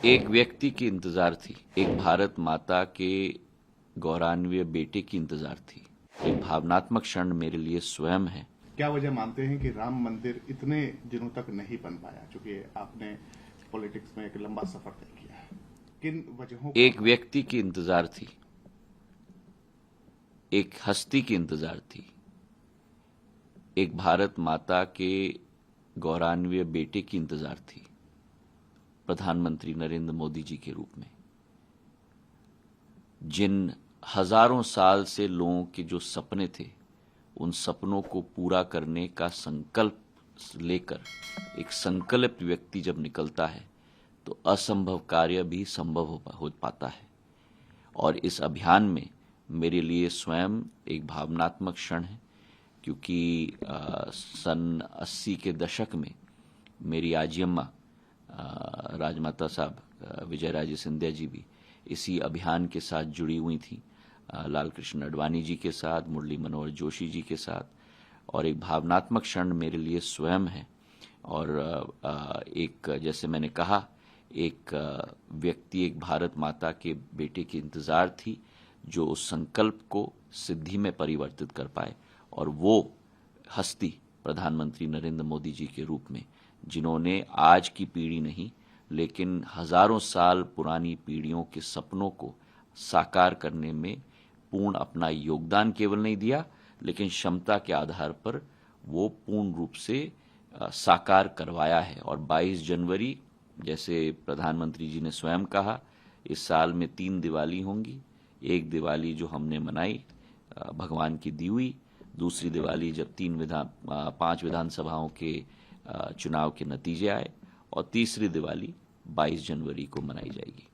एक व्यक्ति की इंतजार थी, एक भारत माता के गौरवान्वित बेटे की इंतजार थी। एक भावनात्मक क्षण मेरे लिए स्वयं है। क्या वजह मानते हैं कि राम मंदिर इतने दिनों तक नहीं बन पाया? चूंकि आपने पॉलिटिक्स में एक लंबा सफर तय किया है, किन वजहों को? एक व्यक्ति की इंतजार थी, एक हस्ती की इंतजार थी, एक भारत माता के गौरवान्वित बेटे की इंतजार थी, प्रधानमंत्री नरेंद्र मोदी जी के रूप में। जिन हजारों साल से लोगों के जो सपने थे, उन सपनों को पूरा करने का संकल्प लेकर एक संकल्पित व्यक्ति जब निकलता है तो असंभव कार्य भी संभव हो पाता है। और इस अभियान में मेरे लिए स्वयं एक भावनात्मक क्षण है, क्योंकि सन 80 के दशक में मेरी आजी अम्मा राजमाता साहब विजय राजे सिंधिया जी भी इसी अभियान के साथ जुड़ी हुई थी, लाल कृष्ण अडवाणी जी के साथ, मुरली मनोहर जोशी जी के साथ। और एक भावनात्मक क्षण मेरे लिए स्वयं है। और एक, जैसे मैंने कहा, एक व्यक्ति, एक भारत माता के बेटे की इंतजार थी जो उस संकल्प को सिद्धि में परिवर्तित कर पाए। और वो हस्ती प्रधानमंत्री नरेंद्र मोदी जी के रूप में, जिन्होंने आज की पीढ़ी नहीं लेकिन हजारों साल पुरानी पीढ़ियों के सपनों को साकार करने में पूर्ण अपना योगदान केवल नहीं दिया, लेकिन क्षमता के आधार पर वो पूर्ण रूप से साकार करवाया है। और 22 जनवरी, जैसे प्रधानमंत्री जी ने स्वयं कहा, इस साल में 3 दिवाली होंगी। एक दिवाली जो हमने मनाई भगवान की दी हुई, दूसरी दिवाली जब 5 विधानसभाओं के चुनाव के नतीजे आए, और तीसरी दिवाली 22 जनवरी को मनाई जाएगी।